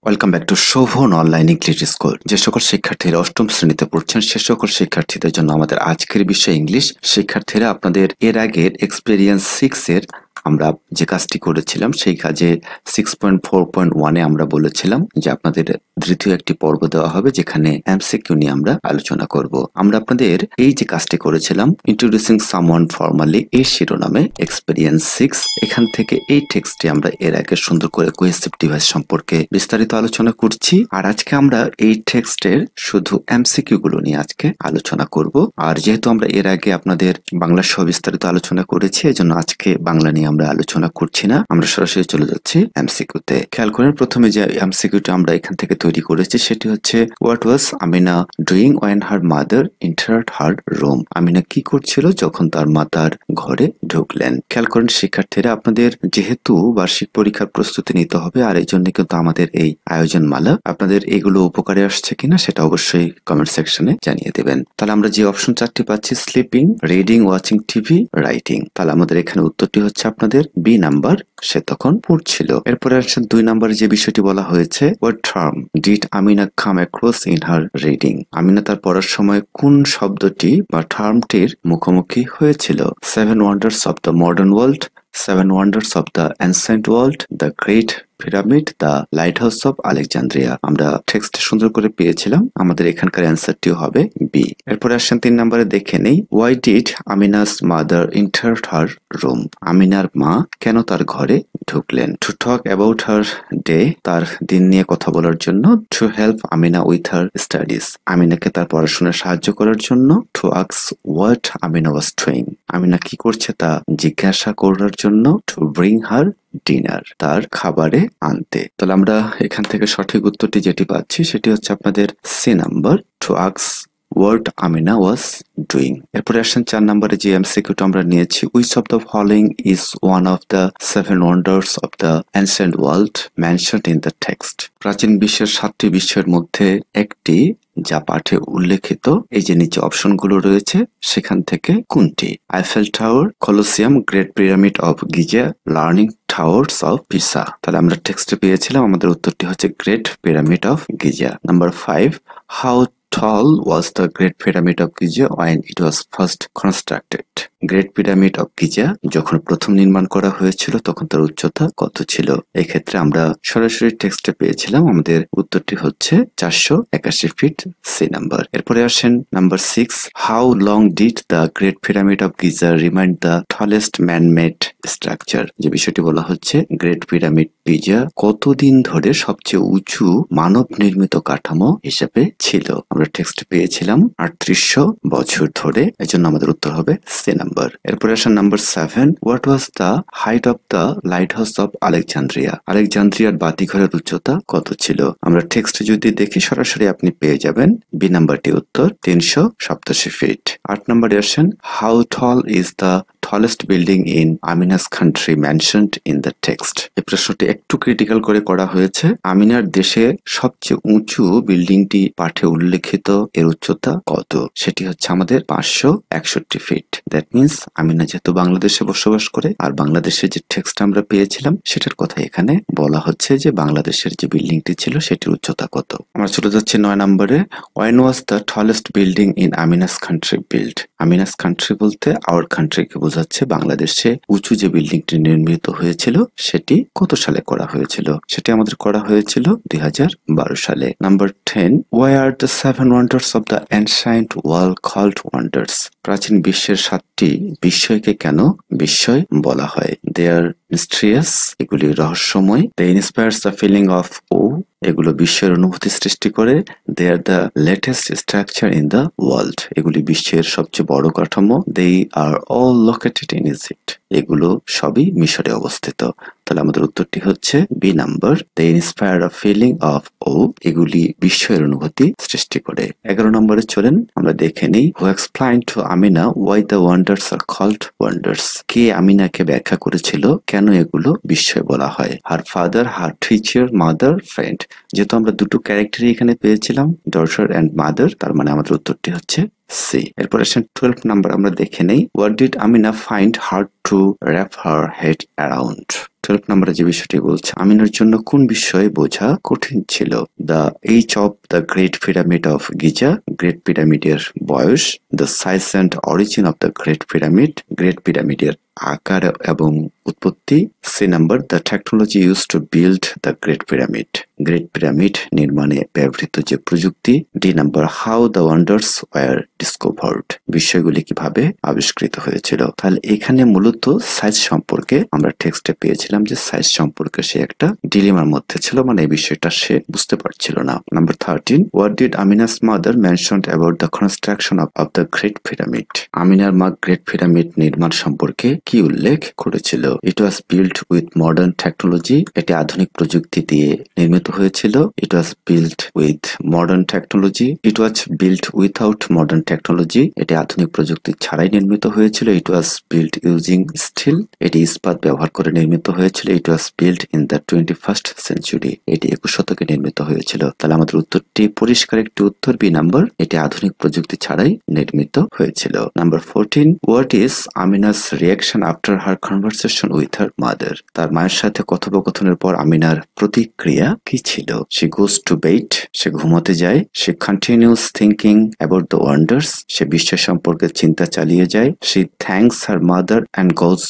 Welcome back to Shovon online English school. যে সকল শিক্ষার্থীরা অষ্টম শ্রেণীতে পড়ছেন সে সকল শিক্ষার্থীদের জন্য আমাদের আজকের বিষয় ইংলিশ। শিক্ষার্থীরা আপনাদের এর আগের এক্সপেরিয়েন্স 6 এর আমরা যে কাজটি করেছিলাম সেই কাজে 6.4.1 আমরা বলেছিলাম যে আপনাদের দ্বিতীয় একটি পর্ব দেওয়া হবে যেখানে এমসিকিউ নিয়ে আমরা আলোচনা করব। আমরা আপনাদের এই যে কাজটি করেছিলাম ইন্ট্রোডিউসিং সামওয়ান ফর্মালি এই শিরোনামে এক্সপেরিয়েন্স 6, এখান থেকে এই টেক্সটে আমরা এর আগে সুন্দর করে কোহেসিভ ডিভাইস সম্পর্কে বিস্তারিত আলোচনা করছি। আর আজকে আমরা এই টেক্সটের শুধু এমসিকিউ গুলো নিয়ে আজকে আলোচনা করব। আর যেহেতু আমরা এর আগে আপনাদের বাংলা সহ বিস্তারিত আলোচনা করেছি, এজন্য আজকে বাংলা নিয়ে আমরা আলোচনা করছি না, আমরা সরাসরি চলে যাচ্ছি এমসিকিউতে। খেয়াল করেন প্রথমে যে এমসিকিউটা আমরা এখান থেকে তৈরি করেছি সেটি হচ্ছে what was Amina doing when her mother entered her room. Amina কি করছিল যখন তার মাতার ঘরে ঢুকলেন। খেয়াল করেন শিক্ষার্থীরা, আপনাদের যেহেতু বার্ষিক পরীক্ষার প্রস্তুতি নিতে হবে আর এই জন্য কিন্তু আমাদের এই আয়োজন মালা, আপনাদের এগুলো উপকারে আসছে কিনা সেটা অবশ্যই কমেন্ট সেকশনে জানিয়ে দেবেন। তাহলে আমরা যে অপশন 4টি পাচ্ছি sleeping, reading, watching TV, writing, তাহলে আমাদের এখানে উত্তরটি হচ্ছে আপনাদের বি নাম্বার, সে তখন পড়ছিল। এরপরে আসছে 2 নম্বরে যে বিষয়টি বলা হয়েছে what term did Amina come across in her reading. Amina তার পড়ার সময় কোন শব্দটি বা টার্মটির মুখোমুখি হয়েছিল। 7 wonders of the modern world, 7 wonders of the ancient world, the great pyramid, the lighthouse of Alexandria. আমরা টেক্সট সুন্দর করে পেয়েছিলাম, আমাদের এখানকার অ্যান্সারটিও হবে বি। এরপরে আসেন 3 নম্বরে, দেখে নেই why did Amina's mother enter her room. আমিনার মা কেন তার ঘরে ঢুকলেন। To talk about her day, তার দিন নিয়ে কথা বলার জন্য। To help Amina with her studies, আমিনাকে তার পড়াশোনায় সাহায্য করার জন্য। To ask what Amina was doing, Amina কি করছে তা জিজ্ঞাসা করার জন্য। টু ব্রিং হার ডিনার, তার খাবারে আনতে। তাহলে আমরা এখান থেকে সঠিক উত্তরটি যেটি পাচ্ছি সেটি হচ্ছে আপনাদের C number, to ask what Amina was doing. এরপরে আসেন 4 নম্বরে যে এমসিকিউটা আমরা নিয়েছি which of the following is one of the 7 wonders of the ancient world mentioned in the text. প্রাচীন বিশ্বের 7টি বিশ্বের মধ্যে একটি যা পাঠে উল্লেখিত। এই যে নিচে অপশনগুলো রয়েছে সেখান থেকে কোনটি। Eiffel tower, Colosseum, great pyramid of Giza, learning towers of Pisa. তাহলে আমরা টেক্সটে পেয়েছিলাম আমাদের উত্তরটি হচ্ছে great pyramid of Giza. Number 5, how tall was the Great Pyramid of Giza when it was first constructed? Great pyramid of Giza যখন প্রথম নির্মাণ করা হয়েছিল তখন তার উচ্চতা কত ছিল। এই ক্ষেত্রে আমরা সরাসরি টেক্সটে পেয়েছিলাম, আমাদের উত্তরটি হচ্ছে 481 ফিট, সি নাম্বার। এরপরে আসেন number 6, how long did the great pyramid of Giza remain the tallest man made structure. যে বিষয়টি বলা হচ্ছে গ্রেট পিরামিড গিজা কতদিন ধরে সবচেয়ে উঁচু মানব নির্মিত কাঠামো হিসেবে ছিল। আমরা টেক্সট পেয়েছিলাম 3800 বছর ধরে, এই জন্য আমাদের উত্তর হবে সি নাম্বার। এরপরে আসেন number 7, what was the height of the lighthouse of Alexandria. আলেকজান্দ্রিয়ার বাতিঘরের উচ্চতা কত ছিল। আমরা টেক্সট যদি দেখি সরাসরি আপনি পেয়ে যাবেন বি নাম্বারটি উত্তর 387 ফিট। 8 নম্বরে আসেন how ton is the tallest building in Amina's country mentioned in the text. এই প্রশ্নটি একটু ক্রিটিক্যাল করে করা হয়েছে। আমিনার দেশে সবচেয়ে উঁচু বিল্ডিংটি পাঠে উল্লেখিত এর উচ্চতা কত, সেটি হচ্ছে আমাদের 561 ফিট। দ্যাট মিনস আমিনা যেহেতু বাংলাদেশে বসবাস করে আর বাংলাদেশের যে টেক্সট আমরা পেয়েছিলাম সেটার কথা এখানে বলা হচ্ছে যে বাংলাদেশের যে বিল্ডিংটি ছিল সেটির উচ্চতা কত। আমরা চলে যাচ্ছি 9 নম্বরে, when was the tallest building in Amina's country built? Amina's country বলতে আওয়ার কান্ট্রিকে বোঝাচ্ছে। বাংলাদেশে উঁচু যে বিল্ডিংটি নির্মিত হয়েছিল সেটি কত সালে করা হয়েছিল, সেটি আমাদের করা হয়েছিল 2012 সালে। Number 10, why are the 7 wonders of the ancient world called wonders? প্রাচীন বিশ্বের 7টি বিস্ময়কে কেন বিস্ময় বলা হয়। they are mysterious, এগুলি রহস্যময়। they inspires the feeling of awe, এগুলো বিশ্বের অনুভূতি সৃষ্টি করে। they are the latest structure in the world, এগুলি বিশ্বের সবচেয়ে বড় কাঠামো। they are all located in Egypt, এগুলো সবই মিশরে অবস্থিত। তাহলে আমাদের উত্তরটি হচ্ছে B number, they inspire a feeling of awe, এগুলি বিস্ময়ের অনুভূতি সৃষ্টি করে। 11 নম্বরে চলেন আমরা দেখে নিই who explained to Amina why the wonders are called wonders? কে আমিনাকে ব্যাখ্যা করেছিল কেন এগুলো বিস্ময় বলা হয়। her father, her teacher, mother, friend, যেহেতু আমরা দুটো ক্যারেক্টারই এখানে পেয়েছিলাম ডটার এন্ড মাদার, তার মানে আমাদের উত্তরটি হচ্ছে সি। এরপর আসেন 12 নাম্বার আমরা দেখে নেই। What did Amina find hard to wrap her head around? 12 নম্বরে যে বিষয়টি বলছে, আমিনার জন্য কোন বিষয় বোঝা কঠিন ছিল? The age of the great pyramid of Giza, great পিরামিডের বয়স, the size and origin of the great পিরামিডের আকার এবং উৎপত্তি। C number, the technology use to build the great pyramid নির্মাণে ব্যবহৃত যে প্রযুক্তি। D number, how the wonders were discovered, বিষয়গুলি কিভাবে আবিষ্কৃত হয়েছিল। তাহলে এখানে মূলত সাইজ সম্পর্কে আমরা টেক্সটে পেয়েছিলাম যে সাইজ সম্পর্কে সে একটা ডিলেমার মধ্যে ছিল, মানে এই বিষয়টা সে বুঝতে পারছিল না। Number 13, what did Amina's mother mentioned about the construction of the great pyramid? আমিনার মা গ্রেট পিরামিড নির্মাণ সম্পর্কে কি উল্লেখ করেছিল? It was built with modern technology, এটি আধুনিক প্রযুক্তি দিয়ে নির্মিত হয়েছিল। It was built with modern technology, it was built without modern technology, এটি আধুনিক প্রযুক্তি ছাড়াই নির্মিত হয়েছিল। It was built using steel, এটি ইস্পাত ব্যবহার করে নির্মিত হয়েছিল। It was built in the 21st century, এটি 21 শতকে নির্মিত হয়েছিল। তাহলে আমাদের উত্তরটি পরিষ্কার একটি উত্তর, বি নাম্বার, এটি আধুনিক প্রযুক্তি ছাড়াই নির্মিত হয়েছিল। Number 14, what is Amina's reaction after her conversation with her mother? তার মায়ের সাথে কথোপকথনের পর আমিনার প্রতিক্রিয়া কি ছিল? সে গোস টু বেড, সে ঘুমোতে যায়। সে continues thinking about the wonders, সে বিশ্বের সম্পর্কে চিন্তা চালিয়ে যায়। সে thanks her mother and goes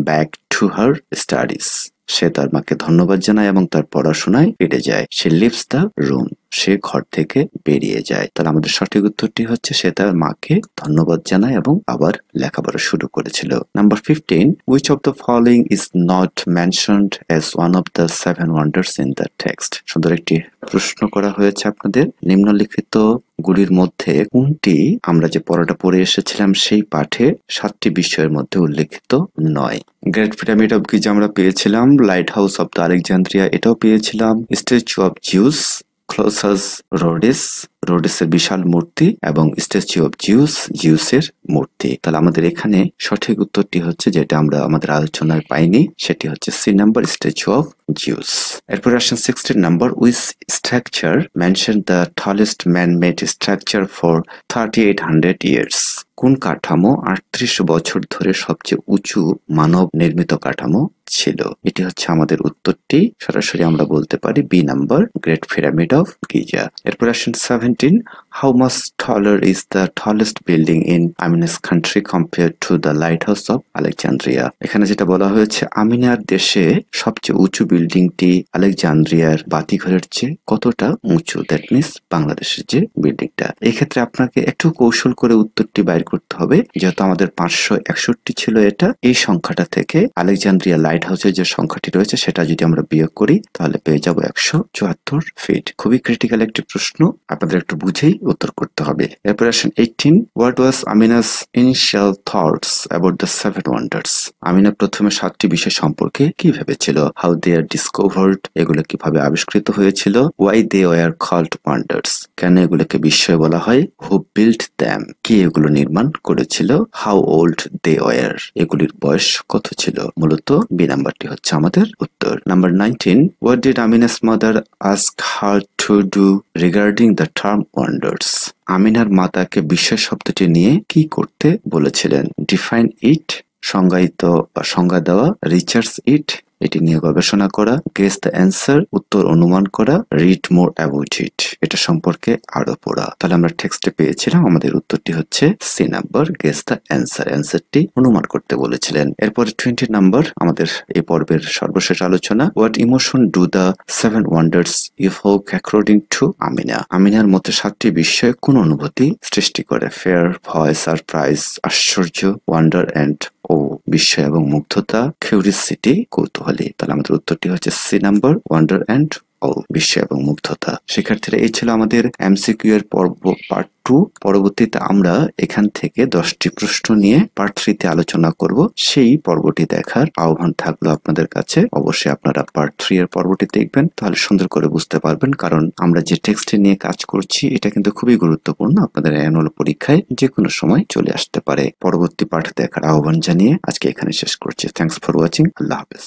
back to her studies, সে তার মাকে ধন্যবাদ জানায় এবং তার পড়াশোনায় ফিরে যায়। সে লিভস দ্য রুম, সে ঘর থেকে বেরিয়ে যায়। তাহলে আমাদের সঠিক উত্তরটি হচ্ছে সে তার মাকে ধন্যবাদ জানায় এবং আবার লেখাপড়া শুরু করেছিল। Number 15, which of the following is not mentioned as one of the 7 wonders in the text? সুন্দর একটি প্রশ্ন করা হয়েছে আপনাদের। নিম্নলিখিত গুলির মধ্যে কোনটি আমরা যে পড়াটা পড়ে এসেছিলাম সেই পাঠে 7টি বিষয়ের মধ্যে উল্লেখিত নয়? গ্রেট পিরামিড অফ গিজা আমরা পেয়েছিলাম, light house of the Alexandria এটাও পেয়েছিলাম, স্ট্যাচু অফ জিউস, ক্লোসাস রোডেসের বিশাল মূর্তি এবং স্ট্যাচু অফ জিউসের মূর্তি। তাহলে আমাদের এখানে সঠিক উত্তরটি হচ্ছে, যেটা আমরা আমাদের আলোচনায় পাইনি, সেটি হচ্ছে C number, statue of Zeus. এরপর আসেন 16 number, which structure mention the tallest man made structure for 3800 years? কোন কাঠামো 38 বছর ধরে সবচেয়ে উঁচু মানব নির্মিত কাঠামো ছিল? এটি হচ্ছে আমাদের উত্তরটি, সরাসরি আমরা বলতে পারি B number, great pyramid of Giza. এরপর আসেন 17, how much taller is the tallest building in Amina's country compare to the lighthouse of Alexandria? এখানে যেটা বলা হয়েছে, আমিনার দেশে সবচেয়ে উঁচু বিল্ডিংটি আলেকজান্দ্রিয়ার বাতিঘরের চেয়ে কতটা উঁচু, দ্যাট মিনস বাংলাদেশের যে বিল্ডিংটা। এক্ষেত্রে আপনাকে একটু কৌশল করে উত্তরটি বাইর করতে হবে, যেহেতু আমাদের 561 ছিল এটা, এই সংখ্যাটা থেকে আলেকজান্দ্রিয়া লাইট হাউসের যে সংখ্যাটি রয়েছে সেটা যদি আমরা বিয়োগ করি তাহলে পেয়ে যাব 174 ফিট। খুবই ক্রিটিক্যাল একটি প্রশ্ন, আপনাদের একটু বুঝেই উত্তর করতে হবে। এরপর আসেন 18, what was Amina's initial thoughts about the 7 wonders? Amina প্রথমে 7টি বিষয় সম্পর্কে কি ভেবেছিল? হাউ দে আর ডিসকভার্ড, এগুলো কিভাবে আবিষ্কৃত হয়েছিল? Why they were called wonders, কেন এগুলোকে বিস্ময় বলা হয়? হু বিল্ট দ্যাম, কে এগুলো নির্মাণ করেছিল? হাউ ওল্ড দে ওয়ার, এগুলির বয়স কত ছিল? মূলত বি নাম্বারটি হচ্ছে আমাদের উত্তর। Number 19, what did Amina's mother ask her to do regarding the term wonders? আমিনার মা তাকে বিস্ময় শব্দটি নিয়ে কি করতে বলেছিলেন? ডিফাইন ইট, সংজ্ঞায়িত বা সংজ্ঞা দেওয়া, রিসার্চ ইট, এটি নিয়ে গবেষণা করা, গেস দ্য অ্যান্সার, উত্তর অনুমান করা, রিড মোর অ্যাবাউট ইট, এটা সম্পর্কে আরো পড়া। তাহলে আমরা টেক্সটে পেয়েছিলাম আমাদের উত্তরটি হচ্ছে C number, guess the answer, অ্যান্সারটি অনুমান করতে বলেছিলেন। এরপর 20 নাম্বার আমাদের এই পর্বের সর্বশেষ আলোচনা, what emotion do the 7 wonders evoke according to Amina? আমিনার মতে 7টি বিষয় কোন অনুভূতি সৃষ্টি করে? ফেয়ার, ভয়, সারপ্রাইজ, আশ্চর্য, ওয়ান্ডার অ্যান্ড ও, বিস্ময় এবং মুগ্ধতা, কিউরিওসিটি, কৌতূহলী। তাহলে আমাদের উত্তরটি হচ্ছে সি নাম্বার, ওয়ান্ডার অ্যান্ড ও, বিস্ময় এবং মুগ্ধতা। শিক্ষার্থীরা, এই ছিল আমাদের এমসিকিউ এর পর্ব পার্ট 2। পরবর্তীতে আমরা এখান থেকে 10টি প্রশ্ন নিয়ে পার্ট 3 তে আলোচনা করব। সেই পর্বটি দেখার আহ্বান থাকলো আপনাদের কাছে। অবশ্যই আপনারা পার্ট 3 এর পর্বটি দেখবেন, তাহলে সুন্দর করে বুঝতে পারবেন, কারণ আমরা যে টেক্সটটি নিয়ে কাজ করছি এটা কিন্তু খুবই গুরুত্বপূর্ণ, আপনাদের অ্যানুয়াল পরীক্ষায় যে কোনো সময় চলে আসতে পারে। পরবর্তী পাঠ দেখার আহ্বান জানিয়ে আজকে এখানে শেষ করছি। Thanks for watching. আল্লাহ হাফেজ।